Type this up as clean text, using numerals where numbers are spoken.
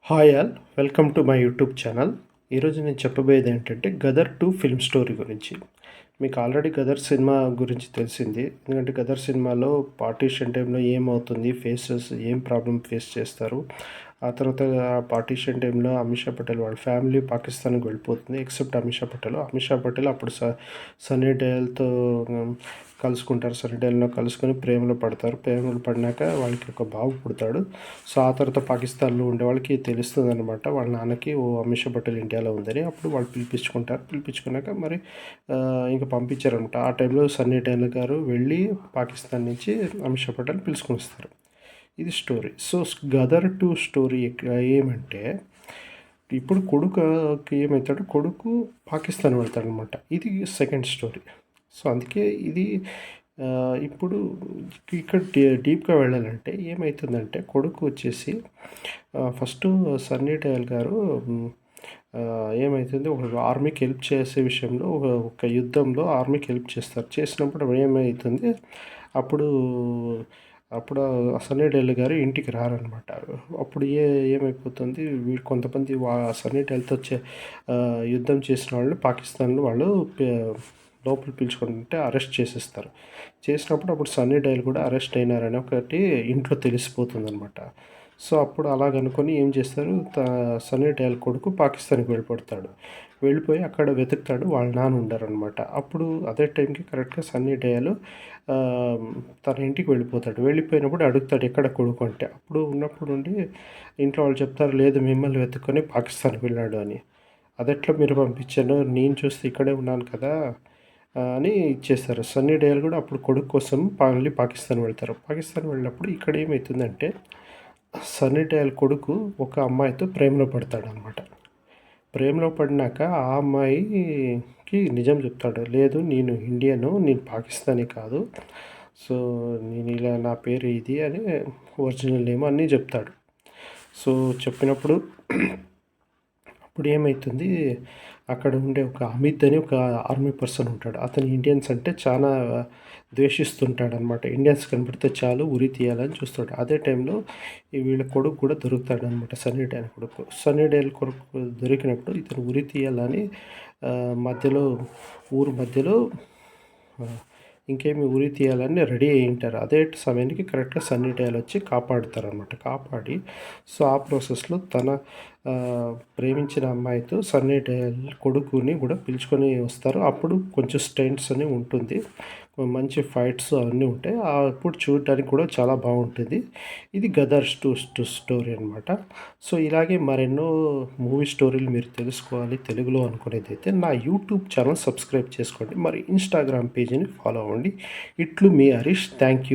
Hi all welcome to my YouTube channel. ఈరోజు నేను చెప్పబోయేది ఏంటంటే 'గదర్ 2' ఫిల్మ్ స్టోరీ గురించి. మీకు ఆల్రెడీ 'గదర్' సినిమా గురించి తెలిసింది. ఎందుకంటే 'గదర్' సినిమాలో పార్టీషన్ టైంలో ఏమవుతుంది, ఏం ప్రాబ్లమ్ ఫేస్ చేస్తారు. ఆ తర్వాత పార్టీషన్ టైంలో అమిషా పటేల్ వాళ్ళ ఫ్యామిలీ పాకిస్తాన్‌కి వెళ్ళిపోతుంది. ఎక్సెప్ట్ అమిషా పటేల్. అమిషా పటేల్ అప్పుడు సన్నీ డేల్‌తో కలుసుకుంటారు. సన్నీ డేల్‌ని కలుసుకొని ప్రేమలో పడతారు. ప్రేమలో పడినాక వాళ్ళకి ఒక బాబు పుడతాడు. సో, ఆ తర్వాత పాకిస్తాన్‌లో ఉండే వాళ్ళకి తెలుస్తుందనమాట. వాళ్ళ నాన్నకి అమిషా పటేల్ ఇండియాలో ఉందని. అప్పుడు వాళ్ళు పిలిపించుకుంటారు. పిలిపించుకున్నాక మరి ఇంక పంపించారనమాట. ఆ టైంలో సన్నీ డేల్ గారు వెళ్ళి పాకిస్తాన్ నుంచి అమిషా పటేల్ పిలుచుకొని వస్తారు. ఇది స్టోరీ. సో, 'గదర్ 2' స్టోరీ ఏమంటే ఇప్పుడు కొడుకుకి ఏమవుతాడు, కొడుకు పాకిస్తాన్ వెళ్తాడనమాట. ఇది సెకండ్ స్టోరీ. సో, అందుకే ఇది ఇప్పుడు ఇక్కడ డీప్‌గా వెళ్ళాలంటే ఏమైతుందంటే కొడుకు వచ్చేసి ఫస్టు సన్నీ డేల్ గారు ఏమైతుంది ఒక ఆర్మీకి హెల్ప్ చేసే విషయంలో ఒక యుద్ధంలో ఆర్మీకి హెల్ప్ చేస్తారు. చేసినప్పుడు ఏమైతుంది అప్పుడు అప్పుడు సన్నీ డేల్ గారు ఇంటికి రారనమాట. అప్పుడు ఏమైపోతుంది కొంతమంది సన్నీ డేల్‌తో యుద్ధం చేసిన వాళ్ళు పాకిస్తాన్‌లో వాళ్ళు లోపల పిలుచుకుంటే అరెస్ట్ చేసేస్తారు. చేసినప్పుడు అప్పుడు సన్నీ డేల్ కూడా అరెస్ట్ అయినారని ఒకటి ఇంట్లో తెలిసిపోతుందనమాట. సో, అప్పుడు అలాగనుకొని ఏం చేస్తారు సన్నీ డేల్ కొడుకు పాకిస్తాన్‌కి వెళ్ళిపోతాడు. వెళ్ళిపోయి అక్కడ వెతుకుతాడు. వాళ్ళ నాన్న ఉండరనమాట. అప్పుడు అదే టైంకి కరెక్ట్‌గా సన్నీ డేల్ తన ఇంటికి వెళ్ళిపోతాడు. వెళ్ళిపోయినప్పుడు అడుగుతాడు ఎక్కడ కొడుకు అంటే. అప్పుడు ఉన్నప్పుడు నుండి ఇంట్లో వాళ్ళు చెప్తారు, లేదు మిమ్మల్ని వెతుక్కొని పాకిస్తాన్‌కి వెళ్ళాడు అని. అదెట్లా మీరు పంపించారు? నేను చూస్తే ఇక్కడే ఉన్నాను కదా! అని ఇచ్చేస్తారు. సన్నీ డేల్ కూడా అప్పుడు కొడుకు కోసం మళ్ళీ పాకిస్తాన్ వెళ్తారు. పాకిస్తాన్ వెళ్ళినప్పుడు ఇక్కడ ఏమైతుందంటే సన్నీ డేల్ కొడుకు ఒక అమ్మాయితో ప్రేమలో పడతాడనమాట. ప్రేమలో పడినాక ఆ అమ్మాయికి నిజం చెప్తాడు. లేదు నేను ఇండియను, నేను పాకిస్తానీ కాదు. సో, నేను ఇలా నా పేరు ఇది అని ఒరిజినల్ నేమ్ అన్నీ చెప్తాడు. సో, చెప్పినప్పుడు అప్పుడు ఏమైతుంది అక్కడ ఉండే ఒక అమిత్ అని ఒక ఆర్మీ పర్సన్ ఉంటాడు. అతను ఇండియన్స్ అంటే చాలా ద్వేషిస్తుంటాడనమాట. ఇండియన్స్ కనపడితే చాలు ఉరి తీయాలని చూస్తాడు. అదే టైంలో వీళ్ళ కొడుకు కూడా దొరుకుతాడనమాట. సన్నీ డేల్ కొడుకు. సన్నీ డేల్ కొడుకు దొరికినప్పుడు ఇతను ఉరి తీయాలని మధ్యలో ఊరు మధ్యలో ఇంకేమి ఉరి తీయాలని రెడీ అయ్యుంటారు. అదే సమయానికి కరెక్ట్‌గా సన్నీ డేల్ వచ్చి కాపాడుతారనమాట. కాపాడి సో, ఆ ప్రాసెస్‌లో తన ప్రేమించిన అమ్మాయితో సన్నీ డేల్ కొడుకుని కూడా పిలుచుకొని వస్తారు. అప్పుడు కొంచెం స్టంట్స్ అని ఉంటుంది. మంచి ఫైట్స్ అవన్నీ ఉంటాయి. అప్పుడు చూడటానికి కూడా చాలా బాగుంటుంది. ఇది 'గదర్ 2' స్టోరీ అనమాట. సో, ఇలాగే మరెన్నో మూవీ స్టోరీలు మీరు తెలుసుకోవాలి తెలుగులో అనుకునేదైతే నా యూట్యూబ్ ఛానల్ సబ్స్క్రైబ్ చేసుకోండి. మరి ఇన్‌స్టాగ్రామ్ పేజీని ఫాలో అవ్వండి. ఇట్లు మీ హరీష్. Thank you.